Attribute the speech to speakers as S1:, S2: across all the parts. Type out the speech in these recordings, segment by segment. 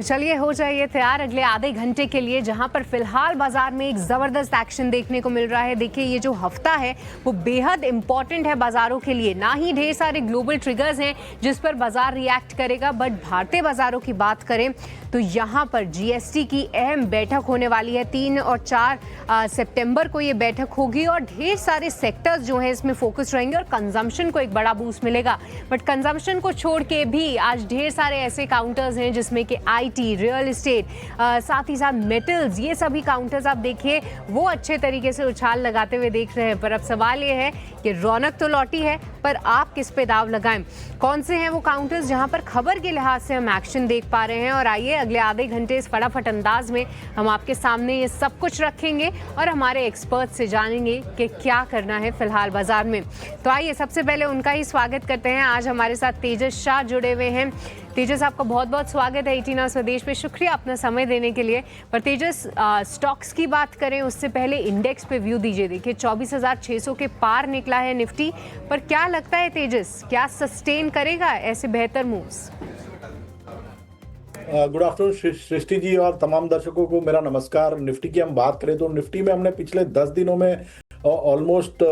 S1: तो चलिए हो जाइए तैयार अगले आधे घंटे के लिए, जहां पर फिलहाल बाजार में एक जबरदस्त एक्शन देखने को मिल रहा है। देखिए ये जो हफ्ता है वो बेहद इंपॉर्टेंट है बाजारों के लिए। ना ही ढेर सारे ग्लोबल ट्रिगर्स हैं जिस पर बाजार रिएक्ट करेगा, बट भारतीय बाजारों की बात करें तो यहाँ पर जीएसटी की अहम बैठक होने वाली है। 3 और 4 सितंबर को ये बैठक होगी और ढेर सारे सेक्टर्स जो हैं इसमें फोकस रहेंगे और कंजम्पशन को एक बड़ा बूस्ट मिलेगा। बट कंजम्पशन को छोड़ के भी आज ढेर सारे ऐसे काउंटर्स हैं जिसमें कि आईटी, रियल एस्टेट, साथ ही साथ मेटल्स, ये सभी काउंटर्स आप देखिए वो अच्छे तरीके से उछाल लगाते हुए देख रहे हैं। पर अब सवाल ये है कि रौनक तो लौटी है, पर आप किस पे दाव लगाएं? कौन से हैं वो काउंटर्स जहां पर खबर के लिहाज से हम एक्शन देख पा रहे हैं? और आइए अगले आधे घंटे इस फटाफट अंदाज में हम आपके सामने ये सब कुछ रखेंगे और हमारे एक्सपर्ट से जानेंगे कि क्या करना है फिलहाल बाजार में। तो आइए सबसे पहले उनका ही स्वागत करते हैं। आज हमारे साथ तेजस शाह जुड़े हुए हैं। तेजस, आपका बहुत बहुत स्वागत है 18 आवर्स स्वदेश पे। शुक्रिया अपना समय देने के लिए। पर तेजस, स्टॉक्स की बात करें उससे पहले इंडेक्स पे व्यू दीजिए। देखिए 24,600 के पार निकला है निफ्टी, पर क्या लगता है तेजस, क्या सस्टेन करेगा ऐसे बेहतर moves?
S2: Good afternoon Srishti ji और तमाम दर्शकों को मेरा नमस्कार। निफ्टी की हम बात करें तो निफ्टी में हमने पिछले 10 दिनों में ऑलमोस्ट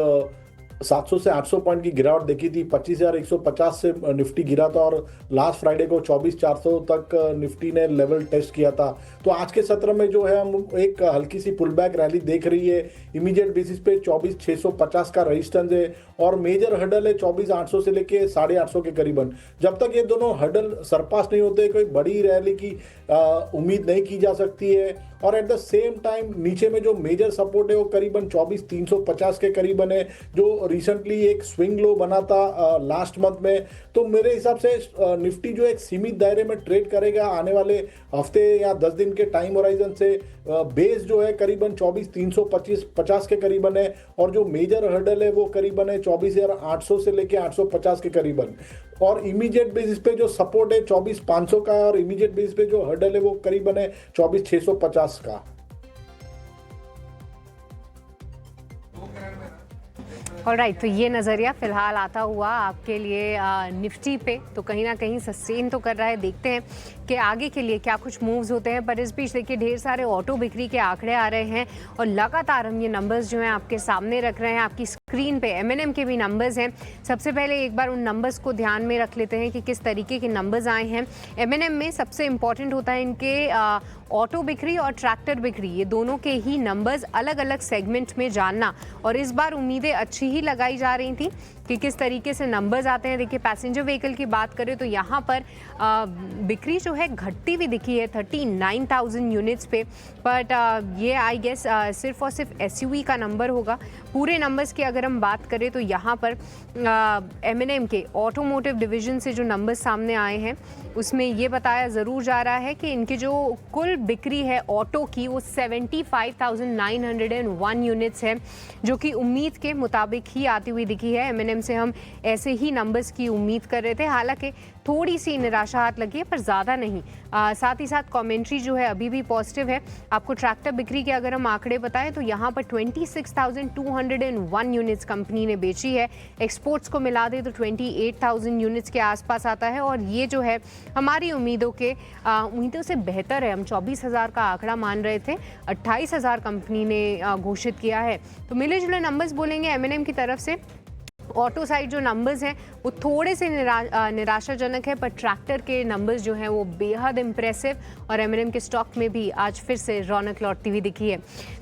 S2: 700 से 800 पॉइंट की गिरावट देखी थी। 25,150 से निफ्टी गिरा था और लास्ट फ्राइडे को 24,400 तक निफ्टी ने लेवल टेस्ट किया था। तो आज के सत्र में जो है हम एक हल्की सी पुल बैक रैली देख रही है। इमीडिएट बेसिस पे 24,650 का रेजिस्टेंस है और मेजर हर्डल है 24,800 से लेके 850 के करीबन। जब तक ये दोनों हर्डल सरपास नहीं होते कोई बड़ी रैली की उम्मीद नहीं की जा सकती है। और एट द सेम टाइम नीचे में जो मेजर सपोर्ट है वो करीबन 24,350 के करीबन है, जो रिसेंटली एक स्विंग लो बना था लास्ट मंथ में। तो मेरे हिसाब से निफ्टी जो एक सीमित दायरे में ट्रेड करेगा आने वाले हफ्ते या 10 दिन के टाइम होराइजन से। बेस जो है करीबन 24,350 के करीबन है और जो मेजर हर्डल है वो करीबन है 24,800 से लेके 850 के करीबन। और इमीडिएट बेसिस पे जो सपोर्ट है 24,500 का और इमीडिएट बेसिस पे जो हर्डल है वो करीबन है 24,650 का।
S1: ऑलराइट, तो ये नज़रिया फिलहाल आता हुआ आपके लिए निफ्टी पे तो कहीं ना कहीं सस्टेन तो कर रहा है। देखते हैं कि आगे के लिए क्या कुछ मूव्स होते हैं। पर इस बीच देखिए ढेर सारे ऑटो बिक्री के आंकड़े आ रहे हैं और लगातार हम ये नंबर्स जो हैं आपके सामने रख रहे हैं आपकी स्क्रीन पे। एमएनएम के भी नंबर्स हैं। सबसे पहले एक बार उन नंबर्स को ध्यान में रख लेते हैं कि किस तरीके के नंबर्स आए हैं। एमएनएम में सबसे इंपॉर्टेंट होता है इनके ऑटो बिक्री और ट्रैक्टर बिक्री, ये दोनों के ही नंबर्स अलग अलग सेगमेंट में जानना। और इस बार उम्मीदें अच्छी ही लगाई जा रही थी कि किस तरीके से नंबर्स आते हैं। देखिए पैसेंजर व्हीकल की बात करें तो यहाँ पर बिक्री जो है घटती हुई दिखी है 39,000 यूनिट्स पे। बट ये आई गेस सिर्फ और सिर्फ एसयूवी का नंबर होगा। पूरे नंबर्स की अगर हम बात करें तो यहाँ पर एमएनएम के ऑटोमोटिव डिवीजन से जो नंबर्स सामने आए हैं उसमें ये बताया ज़रूर जा रहा है कि इनकी जो कुल बिक्री है ऑटो की वो 75,901 यूनिट्स है, जो कि उम्मीद के मुताबिक ही आती हुई दिखी है। एमएनएम से हम ऐसे ही नंबर्स की उम्मीद कर रहे थे, हालांकि थोड़ी सी निराशा हाथ लगी है पर ज़्यादा नहीं। साथ ही साथ कमेंट्री जो है अभी भी पॉजिटिव है। आपको ट्रैक्टर बिक्री के अगर हम आंकड़े बताएं तो यहाँ पर 26,201 यूनिट्स कंपनी ने बेची है। एक्सपोर्ट्स को मिला दे तो 28,000 यूनिट्स के आसपास आता है और ये जो है हमारी उम्मीदों से बेहतर है। हम 24,000 का आंकड़ा मान रहे थे, 28,000 कंपनी ने घोषित किया है। तो मिले जुले नंबर्स बोलेंगे एमएनएम की तरफ से। ऑटो साइड जो नंबर्स हैं वो थोड़े से निराशाजनक है, पर ट्रैक्टर के नंबर्स जो हैं वो बेहद इम्प्रेसिव और एमएनएम के स्टॉक में भी आज फिर से रौनक लौटती हुई दिखी है।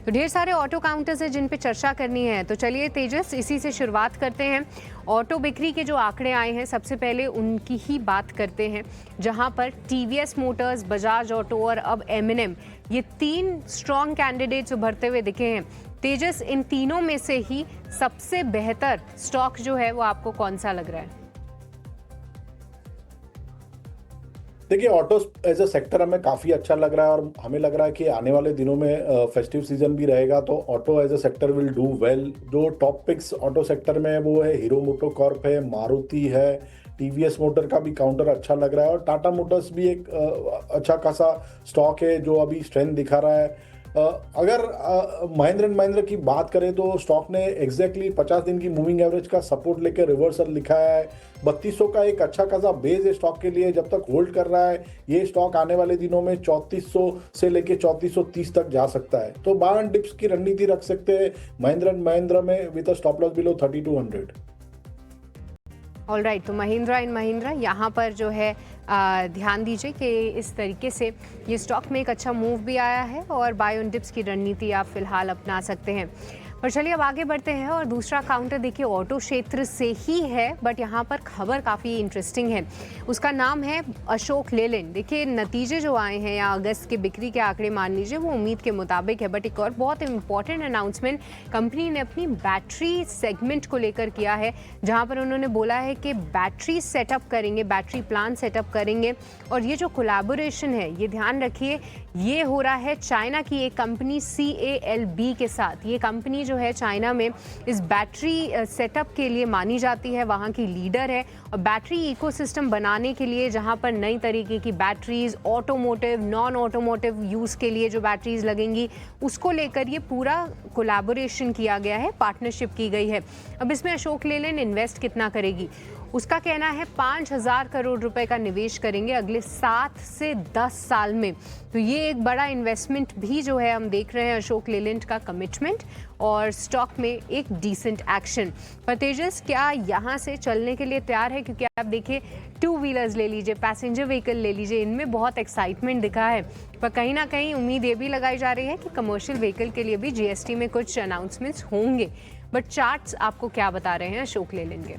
S1: तो ढेर सारे ऑटो काउंटर्स हैं जिन पे चर्चा करनी है। तो चलिए तेजस, इसी से शुरुआत करते हैं। ऑटो बिक्री के जो आंकड़े आए हैं सबसे पहले उनकी ही बात करते हैं, जहां पर टीवीएस मोटर्स, बजाज ऑटो और अब एमएनएम, ये 3 स्ट्रॉन्ग कैंडिडेट्स उभरते हुए दिखे हैं। तेजस, इन तीनों में से ही सबसे बेहतर स्टॉक जो है वो आपको कौन सा लग रहा है?
S2: देखिए ऑटो एज अ सेक्टर हमें काफ़ी अच्छा लग रहा है और हमें लग रहा है कि आने वाले दिनों में फेस्टिव सीजन भी रहेगा तो auto as a sector will do well. जो टॉप पिक्स ऑटो सेक्टर में है वो है हीरो मोटोकॉर्प है, मारुति है, टीवीएस मोटर का भी काउंटर अच्छा लग रहा है और टाटा मोटर्स भी एक अच्छा खासा स्टॉक है जो अभी स्ट्रेंथ दिखा रहा है। अगर महिंद्रा एंड महिंद्रा की बात करें तो स्टॉक ने एग्जैक्टली 50 दिन की मूविंग एवरेज का सपोर्ट लेकर रिवर्सल लिखाया है। 3200 का एक अच्छा खासा बेस है स्टॉक के लिए। जब तक होल्ड कर रहा है ये स्टॉक आने वाले दिनों में 3400 से लेके 3430 तक जा सकता है। तो बाय एंड डिप्स की रणनीति रख सकते हैं महिंद्रा एंड महिंद्रा में with a stop loss below 3200।
S1: All right, तो महिंद्रा एंड महिंद्रा यहाँ पर जो है ध्यान दीजिए कि इस तरीके से ये स्टॉक में एक अच्छा मूव भी आया है और बाय ऑन डिप्स की रणनीति आप फिलहाल अपना सकते हैं। पर चलिए अब आगे बढ़ते हैं और दूसरा काउंटर देखिए ऑटो क्षेत्र से ही है, बट यहाँ पर खबर काफ़ी इंटरेस्टिंग है। उसका नाम है अशोक लेलैंड। देखिए नतीजे जो आए हैं या अगस्त के बिक्री के आंकड़े मान लीजिए वो उम्मीद के मुताबिक है, बट एक और बहुत इंपॉर्टेंट अनाउंसमेंट कंपनी ने अपनी बैटरी सेगमेंट को लेकर किया है, जहाँ पर उन्होंने बोला है कि बैटरी सेटअप करेंगे, बैटरी प्लांट सेटअप करेंगे। और ये जो कोलैबोरेशन है ये ध्यान रखिए ये हो रहा है चाइना की एक कंपनी CALB के साथ। ये कंपनी जो है चाइना में इस बैटरी सेटअप के लिए मानी जाती है, वहाँ की लीडर है। और बैटरी इकोसिस्टम बनाने के लिए जहाँ पर नई तरीके की batteries, automotive, non automotive use के लिए जो बैटरीज लगेंगी उसको लेकर ये पूरा कोलैबोरेशन किया गया है, पार्टनरशिप की गई है। अब इसमें अशोक लेलैंड इन्वेस्ट कितना करेगी? उसका कहना है 5000 करोड़ रुपए का निवेश करेंगे अगले 7 से 10 साल में। तो ये एक बड़ा इन्वेस्टमेंट भी जो है हम देख रहे हैं अशोक लेलैंड का कमिटमेंट और स्टॉक में एक डिसेंट एक्शन। पर तेजस क्या यहाँ से चलने के लिए तैयार है? क्योंकि आप देखिए 2 व्हीलर्स ले लीजिए, पैसेंजर व्हीकल ले लीजिए, इनमें बहुत एक्साइटमेंट दिखा है। पर कहीं ना कहीं उम्मीद ये भी लगाई जा रही है कि कमर्शियल व्हीकल के लिए भी GST में कुछ अनाउंसमेंट्स होंगे। बट चार्ट्स आपको क्या बता रहे हैं अशोक लेलैंड के?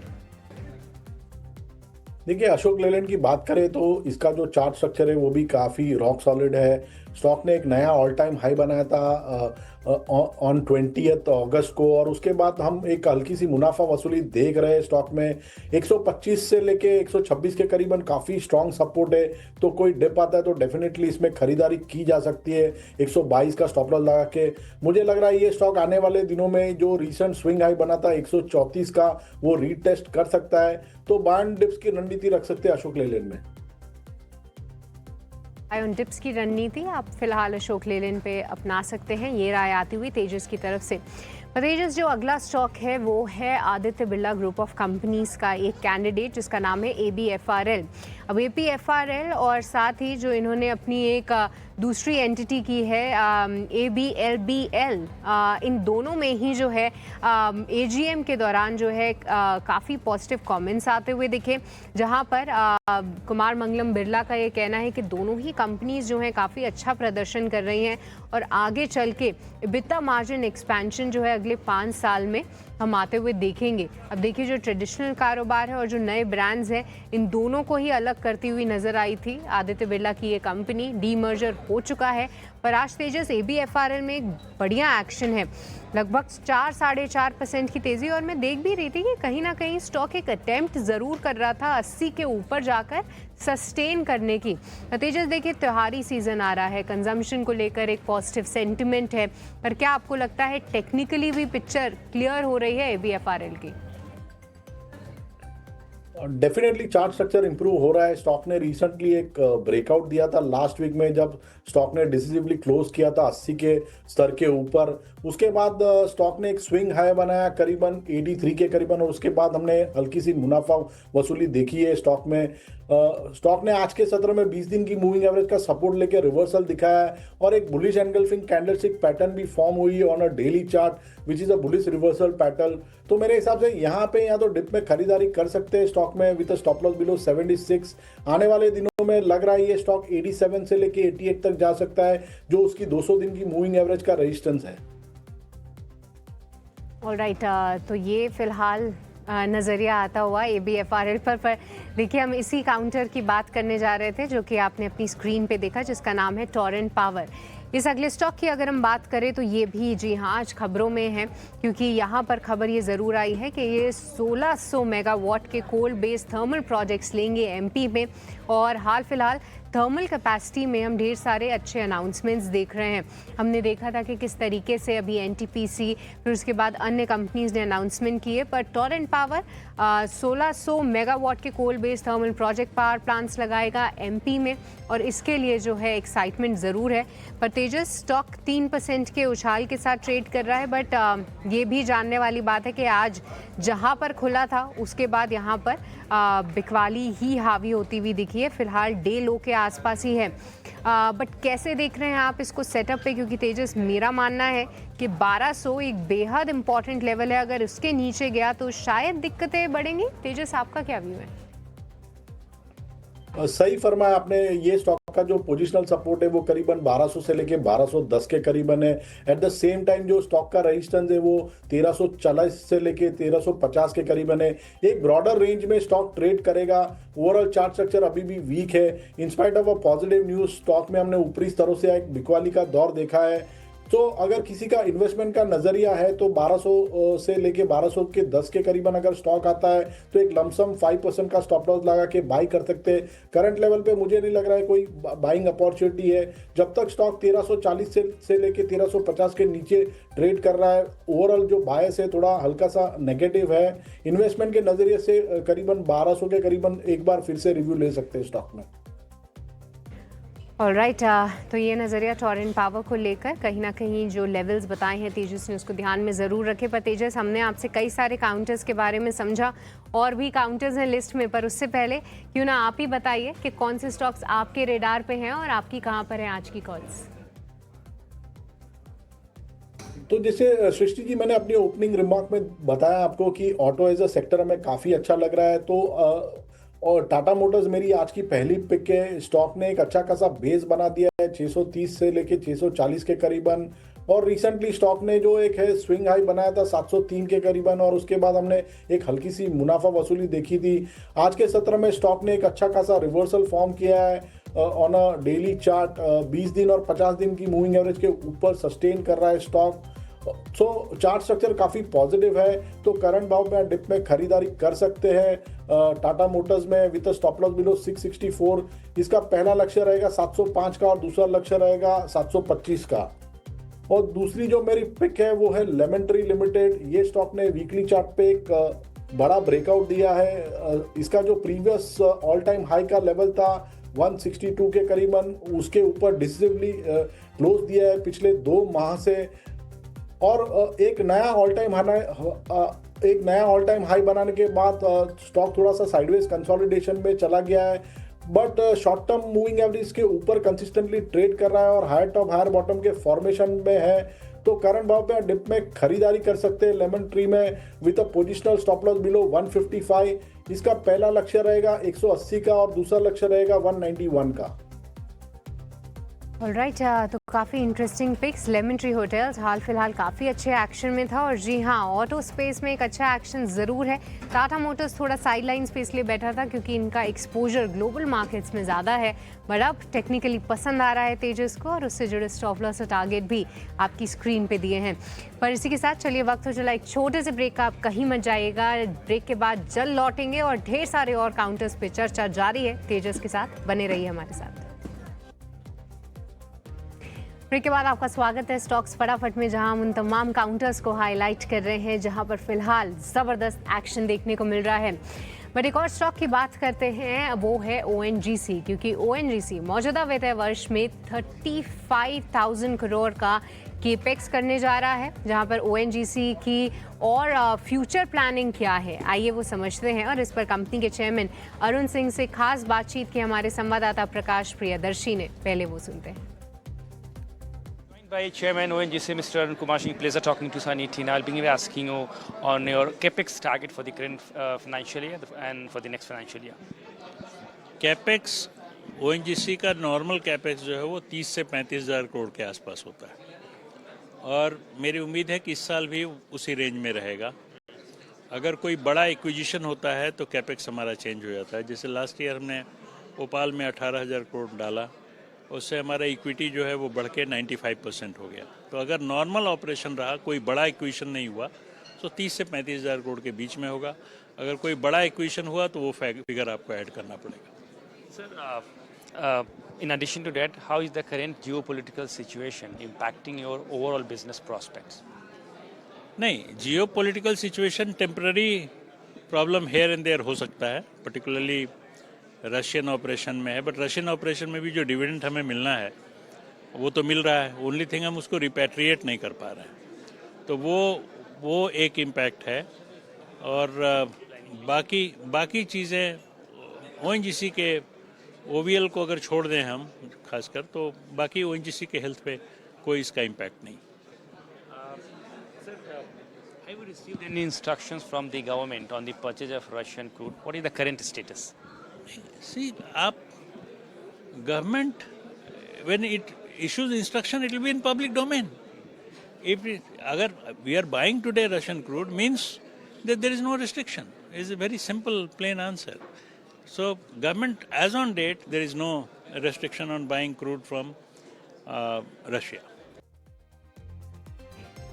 S2: देखिए अशोक लेलैंड की बात करें तो इसका जो चार्ट स्ट्रक्चर है वो भी काफ़ी रॉक सॉलिड है। स्टॉक ने एक नया ऑल टाइम हाई बनाया था ऑन 20 अगस्त को और उसके बाद हम एक हल्की सी मुनाफा वसूली देख रहे हैं स्टॉक में। 125 से लेके 126 के करीबन काफ़ी स्ट्रॉन्ग सपोर्ट है। तो कोई डिप आता है तो डेफिनेटली इसमें खरीदारी की जा सकती है 122 का स्टॉप लॉस लगा के। मुझे लग रहा है ये स्टॉक आने वाले दिनों में जो रिसेंट स्विंग हाई बना था 134 का वो रीटेस्ट कर सकता है। तो बाय एंड डिप्स की रणनीति रख सकते हैं अशोक लेलैंड में।
S1: बाय ऑन डिप्स की रणनीति आप फिलहाल अशोक लेलैंड पे अपना सकते हैं। ये राय आती हुई तेजस की तरफ से। तेजस जो अगला स्टॉक है वो है Aditya Birla group of companies का एक कैंडिडेट जिसका नाम है ABFRL। अब ABFRL और साथ ही जो इन्होंने अपनी एक दूसरी एंटिटी की है ABLBL, इन दोनों में ही जो है AGM के दौरान जो है काफ़ी पॉजिटिव कमेंट्स आते हुए दिखे, जहां पर कुमार मंगलम बिरला का ये कहना है कि दोनों ही कंपनीज जो हैं काफ़ी अच्छा प्रदर्शन कर रही हैं और आगे चल के EBITDA मार्जिन एक्सपेंशन जो है अगले 5 साल में हम आते हुए देखेंगे। अब देखिए जो ट्रेडिशनल कारोबार है और जो नए ब्रांड्स हैं इन दोनों को ही अलग करती हुई नजर आई थी आदित्य बिरला की ये कंपनी। डीमर्जर हो चुका है पर आज तेजस ABFRL में एक बढ़िया एक्शन है, लगभग 4-4.5% की तेजी। और मैं देख भी रही थी कि कहीं ना कहीं स्टॉक एक अटेम्प्ट ज़रूर कर रहा था 80 के ऊपर जाकर सस्टेन करने की। तेजस देखिए त्योहारी सीजन आ रहा है, कंजम्पशन को लेकर एक पॉजिटिव सेंटिमेंट है, पर क्या आपको लगता है टेक्निकली भी पिक्चर क्लियर हो रही है ABFRL की?
S2: डेफिनेटली चार्ट स्ट्रक्चर इंप्रूव हो रहा है। स्टॉक ने रिसेंटली एक ब्रेकआउट दिया था लास्ट वीक में जब स्टॉक ने डिसिसिवली क्लोज किया था 80 के स्तर के ऊपर। उसके बाद स्टॉक ने एक स्विंग हाई बनाया करीबन 83 के करीबन और उसके बाद हमने हल्की सी मुनाफा वसूली देखी है स्टॉक में। स्टॉक ने आज के सत्र में 20 दिन की मूविंग एवरेज का सपोर्ट लेके रिवर्सल दिखाया है और एक बुलिश एंगल्फिंग कैंडलस्टिक पैटर्न भी फॉर्म हुई है on a daily chart which is a bullish reversal pattern. तो मेरे हिसाब से यहाँ पे या तो डिप में खरीदारी कर सकते हैं स्टॉक में विद स्टॉप लॉस बिलो 76। आने वाले दिनों में लग रहा है ये स्टॉक 87 से लेके 88 तक जा सकता है जो उसकी 200 दिन की मूविंग एवरेज का रेजिस्टेंस है।
S1: ऑलराइट, तो ये फिलहाल नज़रिया आता हुआ ABFRL पर देखिए हम इसी काउंटर की बात करने जा रहे थे जो कि आपने अपनी स्क्रीन पे देखा जिसका नाम है टोरेंट पावर। इस अगले स्टॉक की अगर हम बात करें तो ये भी जी हाँ आज खबरों में है, क्योंकि यहाँ पर खबर ये ज़रूर आई है कि ये 1600 मेगावाट के कोल बेस्ड थर्मल प्रोजेक्ट्स लेंगे MP में और हाल फिलहाल थर्मल कैपेसिटी में हम ढेर सारे अच्छे अनाउंसमेंट्स देख रहे हैं। हमने देखा था कि किस तरीके से अभी एनटीपीसी फिर उसके बाद अन्य कंपनीज ने अनाउंसमेंट किए, पर टोरेंट पावर 1600 मेगावाट के coal based thermal project power plants लगाएगा एमपी में, और इसके लिए जो है एक्साइटमेंट ज़रूर है। पर तेजस स्टॉक 3% के उछाल के साथ ट्रेड कर रहा है, बट ये भी जानने वाली बात है कि आज जहां पर खुला था उसके बाद यहां पर बिकवाली ही हावी होती हुई दिखी है। फिलहाल डे लो के आसपास ही है, बट कैसे देख रहे हैं आप इसको सेटअप पे? क्योंकि तेजस मेरा मानना है कि 1200 एक बेहद इंपॉर्टेंट लेवल है, अगर उसके नीचे गया तो शायद दिक्कतें बढ़ेंगी। तेजस, आपका क्या व्यू है?
S2: सही फरमाया आपने। ये स्टॉक का जो पोजिशनल सपोर्ट है वो करीबन 1200 से लेके 1210 के करीबन है। एट द सेम टाइम जो स्टॉक का रेजिस्टेंस है वो 1340 से लेके 1350 के करीबन है। एक ब्रॉडर रेंज में स्टॉक ट्रेड करेगा। ओवरऑल चार्ट स्ट्रक्चर अभी भी वीक है। In spite of a positive news stock में हमने ऊपरी स्तरों से एक बिकवाली का दौर देखा है। तो अगर किसी का इन्वेस्टमेंट का नजरिया है तो 1200 से लेके 1200 के 10 के करीबन अगर स्टॉक आता है तो एक लमसम 5% का स्टॉप लॉस लगा के बाई कर सकते हैं। करंट लेवल पे मुझे नहीं लग रहा है कोई बाइंग अपॉर्चुनिटी है। जब तक स्टॉक 1340 से लेके 1350 के नीचे ट्रेड कर रहा है, ओवरऑल जो बायस है थोड़ा हल्का सा नेगेटिव है। इन्वेस्टमेंट के नजरिए से करीबन 1200 के करीबन एक बार फिर से रिव्यू ले सकते हैं स्टॉक में।
S1: ऑलराइट, तो ये नज़रिया टोरेंट पावर को लेकर कहीं ना कहीं जो लेवल्स बताए हैं तेजस ने उसको ध्यान में ज़रूर रखे। पर तेजस, हमने आपसे कई सारे काउंटर्स के बारे में समझा, और भी काउंटर्स हैं लिस्ट में, पर उससे पहले क्यों ना आप ही बताइए कि कौन से स्टॉक्स आपके रेडार पे हैं और आपकी कहाँ पर हैं आज की कॉल्स?
S2: तो जैसे सृष्टि जी, मैंने अपनी ओपनिंग रिमार्क में बताया आपको कि ऑटो एज अ सेक्टर हमें काफ़ी अच्छा लग रहा है। तो और टाटा मोटर्स मेरी आज की पहली पिक है। स्टॉक ने एक अच्छा खासा बेस बना दिया है 630 से लेके 640 के करीबन, और रिसेंटली स्टॉक ने जो एक है स्विंग हाई बनाया था 703 के करीबन, और उसके बाद हमने एक हल्की सी मुनाफा वसूली देखी थी। आज के सत्र में स्टॉक ने एक अच्छा खासा रिवर्सल फॉर्म किया है ऑन अ डेली चार्ट। 20 दिन और 50 दिन की मूविंग एवरेज के ऊपर सस्टेन कर रहा है स्टॉक। सो चार्ट स्ट्रक्चर काफ़ी पॉजिटिव है। तो करंट भाव में डिप में खरीदारी कर सकते हैं टाटा मोटर्स में विद स्टॉप लॉस बिलो 664। इसका पहला लक्ष्य रहेगा 705 का और दूसरा लक्ष्य रहेगा 725 का। और दूसरी जो मेरी पिक है वो है लेमन ट्री लिमिटेड। ये स्टॉक ने वीकली चार्ट पे एक बड़ा ब्रेकआउट दिया है। इसका जो प्रीवियस ऑल टाइम हाई का लेवल था 162 के करीबन, उसके ऊपर डिसिसिवली क्लोज दिया है पिछले 2 माह से, और एक नया ऑल टाइम हाई बनाने के बाद स्टॉक थोड़ा सा साइडवेज कंसोलिडेशन में चला गया है। But short term moving average के ऊपर कंसिस्टेंटली ट्रेड कर रहा है और हायर टॉप हायर बॉटम के फॉर्मेशन में है। तो करंट भाव पे डिप में खरीदारी कर सकते हैं लेमन ट्री में with a positional stop loss below 155। इसका पहला लक्ष्य रहेगा 180 का और दूसरा लक्ष्य रहेगा 191 का।
S1: ऑलराइट, तो काफ़ी interesting picks. Lemon Tree Hotels हाल फिलहाल काफ़ी अच्छे एक्शन में था, और जी हाँ, ऑटो स्पेस में एक अच्छा एक्शन ज़रूर है। टाटा मोटर्स थोड़ा साइड लाइन्स पे इसलिए बैठा था क्योंकि इनका एक्सपोजर ग्लोबल मार्केट्स में ज़्यादा है, बट अब टेक्निकली पसंद आ रहा है तेजस को, और उससे जुड़े स्टॉप लॉस और टारगेट भी आपकी स्क्रीन पे दिए हैं। पर इसी के साथ चलिए वक्त हो चला एक छोटे से ब्रेक का, आप कहीं मत जाइएगा। ब्रेक के बाद जल्द लौटेंगे और ढेर सारे और काउंटर्स पे चर्चा जारी है तेजस के साथ। बने रहिए हमारे साथ। ब्रेक के बाद आपका स्वागत है स्टॉक्स फटाफट में, जहां हम उन तमाम काउंटर्स को हाईलाइट कर रहे हैं जहां पर फिलहाल ज़बरदस्त एक्शन देखने को मिल रहा है। बट एक और स्टॉक की बात करते हैं, वो है ONGC, क्योंकि ONGC मौजूदा वित्तीय वर्ष में 35,000 करोड़ का केपेक्स करने जा रहा है, जहां पर ONGC की और फ्यूचर प्लानिंग क्या है, आइए वो समझते हैं। और इस पर कंपनी के चेयरमैन अरुण सिंह से खास बातचीत की हमारे संवाददाता प्रकाश प्रियदर्शी ने। पहले वो सुनते हैं।
S3: By Chairman ONGC, Mr. Arun Kumar Singh, pleasure talking to Sun 18. I'll begin by asking you on your capex target for the current financial year and for the next financial year.
S4: Capex ONGC का normal capex जो है वो 30 से 35 हज़ार करोड़ के आसपास होता है, और मेरी उम्मीद है कि इस साल भी उसी रेंज में रहेगा। अगर कोई बड़ा एक्विजिशन होता है तो कैपेक्स हमारा चेंज हो जाता है। जैसे लास्ट ईयर हमने भोपाल में 18,000 करोड़ डाला, उससे हमारा इक्विटी जो है वो बढ़ के 95% हो गया। तो अगर नॉर्मल ऑपरेशन रहा, कोई बड़ा एक्विजिशन नहीं हुआ, तो 30 से 35 हज़ार करोड़ के बीच में होगा। अगर कोई बड़ा एक्विजिशन हुआ तो वो फिगर आपको ऐड करना पड़ेगा।
S3: Sir, in addition to that, how is the current geopolitical situation impacting your overall business prospects?
S4: नहीं, geopolitical situation temporary problem here and there हो सकता है, पर्टिकुलरली रशियन ऑपरेशन में है, बट रशियन ऑपरेशन में भी जो डिविडेंड हमें मिलना है वो तो मिल रहा है, ओनली थिंग हम उसको रिपैट्रिएट नहीं कर पा रहे हैं, तो वो एक इम्पैक्ट है। और बाकी चीज़ें ओएनजीसी के ओवीएल को अगर छोड़ दें हम खासकर, तो बाकी ओएनजीसी के हेल्थ पे कोई इसका इम्पैक्ट नहीं।
S3: Have you received any instructions from the government on the purchase of Russian crude? What is the current status?
S4: See, government, when it issues instruction, it will be in public domain. Agar we are buying today Russian crude, means that there is no restriction. It is a very simple, plain answer. So, government, as on date, there is no restriction on buying crude from Russia.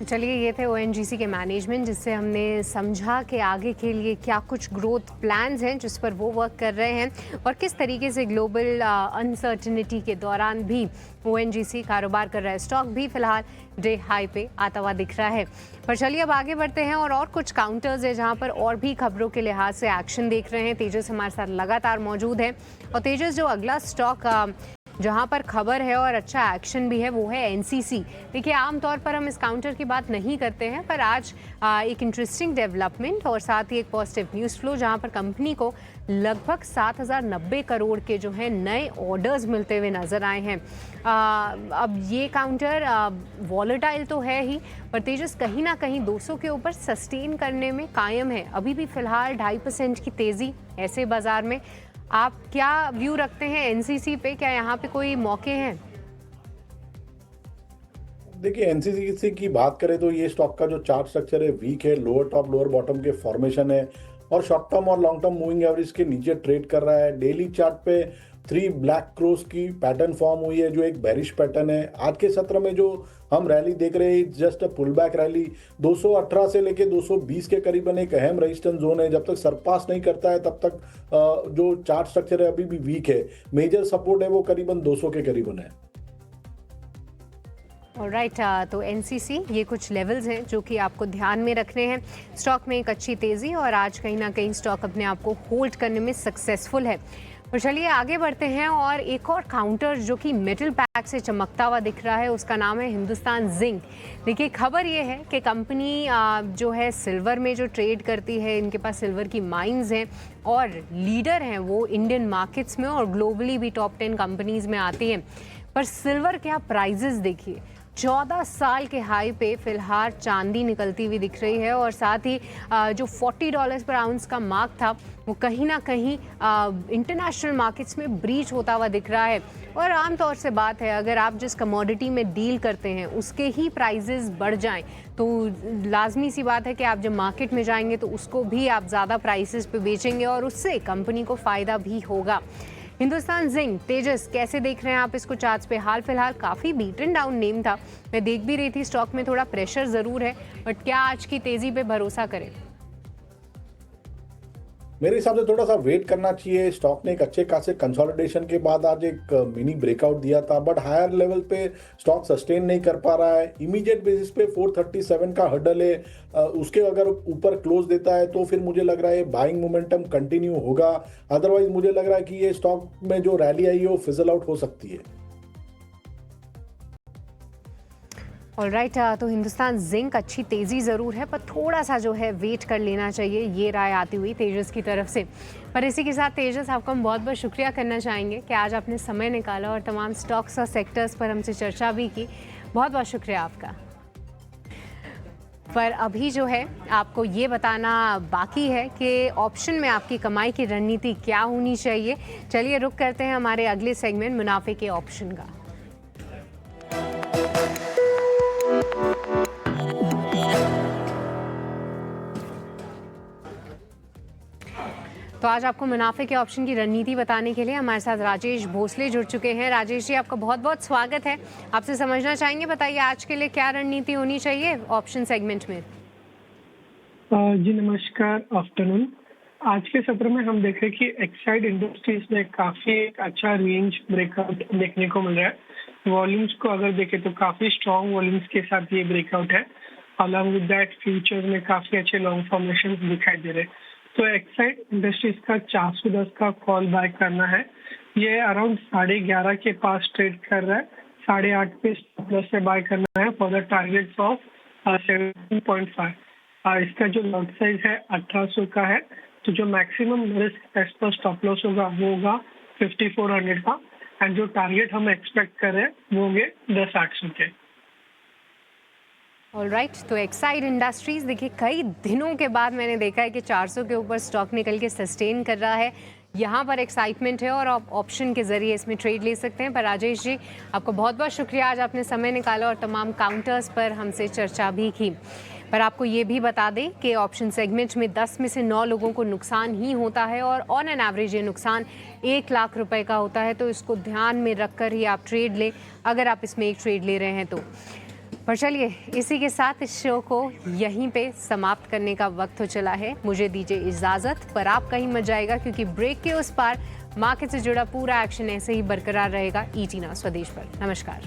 S1: चलिए, ये थे ONGC के management, जिससे हमने समझा कि आगे के लिए क्या कुछ ग्रोथ प्लान्स हैं जिस पर वो वर्क कर रहे हैं और किस तरीके से ग्लोबल अनसर्टिनिटी के दौरान भी ओएनजीसी कारोबार कर रहा है। स्टॉक भी फिलहाल डे हाई पे आता हुआ दिख रहा है। पर चलिए अब आगे बढ़ते हैं और कुछ काउंटर्स है जहां पर और भी खबरों के लिहाज से एक्शन देख रहे हैं। तेजस हमारे साथ लगातार मौजूद है और तेजस, जो अगला स्टॉक जहां पर खबर है और अच्छा एक्शन भी है वो है एनसीसी। देखिए, आमतौर पर हम इस काउंटर की बात नहीं करते हैं, पर आज एक इंटरेस्टिंग डेवलपमेंट और साथ ही एक पॉजिटिव न्यूज़ फ्लो जहां पर कंपनी को लगभग 7,090 करोड़ के जो है नए ऑर्डर्स मिलते हुए नजर आए हैं। अब ये काउंटर वॉलेटाइल तो है ही, पर तेजस कहीं ना कहीं 200 के ऊपर सस्टेन करने में कायम है। अभी भी फिलहाल 2.5% की तेज़ी ऐसे बाजार में। आप क्या व्यू रखते हैं एनसीसी पे? क्या यहाँ पे कोई मौके हैं?
S2: देखिए, एनसीसी की बात करें तो ये स्टॉक का जो चार्ट स्ट्रक्चर है वीक है, लोअर टॉप लोअर बॉटम के फॉर्मेशन है और शॉर्ट टर्म और लॉन्ग टर्म मूविंग एवरेज के नीचे ट्रेड कर रहा है। डेली चार्ट पे 3 ब्लैक क्रॉस की पैटर्न फॉर्म हुई है जो एक बेरिश पैटर्न है। आज के सत्र में जो हम रैली देख रहे हैं, just a pull back rally, 218 से लेके 220 के करीबन एक अहम रेजिस्टेंस जोन है। जब तक सरपास नहीं करता है तब तक जो चार्ट स्ट्रक्चर है अभी भी वीक है। मेजर सपोर्ट है वो करीबन 200 के करीबन है।
S1: ऑलराइट, तो एनसीसी, ये कुछ लेवल्स हैं जो कि आपको ध्यान में रखने हैं। स्टॉक में एक अच्छी तेज़ी और आज कहीं ना कहीं स्टॉक अपने आप को होल्ड करने में सक्सेसफुल है। तो चलिए आगे बढ़ते हैं और एक और काउंटर जो कि मेटल पैक से चमकता हुआ दिख रहा है, उसका नाम है हिंदुस्तान जिंक। देखिए, खबर ये है कि कंपनी जो है सिल्वर में जो ट्रेड करती है, इनके पास सिल्वर की माइंस हैं और लीडर हैं वो इंडियन मार्केट्स में और ग्लोबली भी टॉप 10 कंपनीज में आती हैं। पर सिल्वर क्या प्राइजेस देखिए, 14 साल के हाई पे फिलहाल चांदी निकलती हुई दिख रही है और साथ ही जो $40 पर आउंस का मार्क था वो कहीं ना कहीं इंटरनेशनल मार्केट्स में ब्रीच होता हुआ दिख रहा है। और आमतौर से बात है, अगर आप जिस कमोडिटी में डील करते हैं उसके ही प्राइजेस बढ़ जाएं तो लाजमी सी बात है कि आप जब मार्केट में जाएंगे तो उसको भी आप ज़्यादा प्राइसेस पे बेचेंगे और उससे कंपनी को फ़ायदा भी होगा। हिंदुस्तान जिंक, तेजस, कैसे देख रहे हैं आप इसको चार्ट्स पे? हाल फिलहाल काफ़ी बीटन डाउन नेम था, मैं देख भी रही थी स्टॉक में थोड़ा प्रेशर ज़रूर है, बट क्या आज की तेज़ी पे भरोसा करें?
S2: मेरे हिसाब से थोड़ा सा वेट करना चाहिए। स्टॉक ने एक अच्छे खासे कंसोलिडेशन के बाद आज एक मिनी ब्रेकआउट दिया था, बट हायर लेवल पे स्टॉक सस्टेन नहीं कर पा रहा है। इमीडिएट बेसिस पे 437 का हर्डल है, उसके अगर ऊपर क्लोज देता है तो फिर मुझे लग रहा है बाइंग मोमेंटम कंटिन्यू होगा। अदरवाइज मुझे लग रहा है कि ये स्टॉक में जो रैली आई है वो फिजल आउट हो सकती है।
S1: ऑलराइट, तो हिंदुस्तान जिंक अच्छी तेज़ी ज़रूर है, पर थोड़ा सा जो है वेट कर लेना चाहिए, ये राय आती हुई तेजस की तरफ से। पर इसी के साथ तेजस, आपका हम बहुत बहुत शुक्रिया करना चाहेंगे कि आज आपने समय निकाला और तमाम स्टॉक्स और सेक्टर्स पर हमसे चर्चा भी की। बहुत बहुत शुक्रिया आपका। पर अभी जो है आपको ये बताना बाकी है कि ऑप्शन में आपकी कमाई की रणनीति क्या होनी चाहिए। चलिए रुक करते हैं हमारे अगले सेगमेंट मुनाफे के ऑप्शन का। तो आज आपको मुनाफे के ऑप्शन की रणनीति बताने के लिए हमारे साथ राजेश भोसले जुड़ चुके हैं। राजेश जी, आपका बहुत बहुत स्वागत है। आपसे समझना चाहेंगे, बताइए आज के लिए क्या रणनीति होनी चाहिए ऑप्शन सेगमेंट में?
S5: जी नमस्कार, आफ्टरनून। आज के सत्र में हम देख रहे हैं कि एक्साइड इंडस्ट्रीज में काफी एक अच्छा रेंज ब्रेकआउट देखने को मिल रहा है। वॉल्यूम्स को अगर देखें तो काफी स्ट्रॉन्ग वॉल्यूम्स के साथ ये ब्रेकआउट है। अलॉन्ग विद दैट फ्यूचर में काफी अच्छे लॉन्ग फॉर्मेशन दिखाई दे रहे हैं। तो एक्साइड इंडस्ट्रीज का 410 का कॉल बाय करना है। ये अराउंड 11:30 के पास ट्रेड कर रहा है। 8.5 पे प्लस से बाय करना है फॉर द टारगेट ऑफ 17.5। इसका जो लॉट साइज है 1800 का है। तो जो मैक्सिमम रिस्क एज पर स्टॉप लॉस होगा वो होगा 5400 का, एंड जो टारगेट हम एक्सपेक्ट कर रहे हैं वो होंगे 10,800 के।
S1: ऑलराइट, तो एक्साइड इंडस्ट्रीज देखिए कई दिनों के बाद मैंने देखा है कि 400 के ऊपर स्टॉक निकल के सस्टेन कर रहा है। यहाँ पर एक्साइटमेंट है और आप ऑप्शन के जरिए इसमें ट्रेड ले सकते हैं। पर राजेश जी, आपको बहुत बहुत शुक्रिया, आज आपने समय निकाला और तमाम काउंटर्स पर हमसे चर्चा भी की। पर आपको ये भी बता दें कि ऑप्शन सेगमेंट में 10 में से 9 लोगों को नुकसान ही होता है और ऑन एन एवरेज ये नुकसान 1 लाख रुपए का होता है। तो इसको ध्यान में रखकर ही आप ट्रेड लें अगर आप इसमें एक ट्रेड ले रहे हैं तो। पर चलिए, इसी के साथ इस शो को यहीं पे समाप्त करने का वक्त हो चला है। मुझे दीजिए इजाज़त, पर आप कहीं मत जाएगा क्योंकि ब्रेक के उस पार मार्केट से जुड़ा पूरा एक्शन ऐसे ही बरकरार रहेगा ET Now स्वदेश पर। नमस्कार।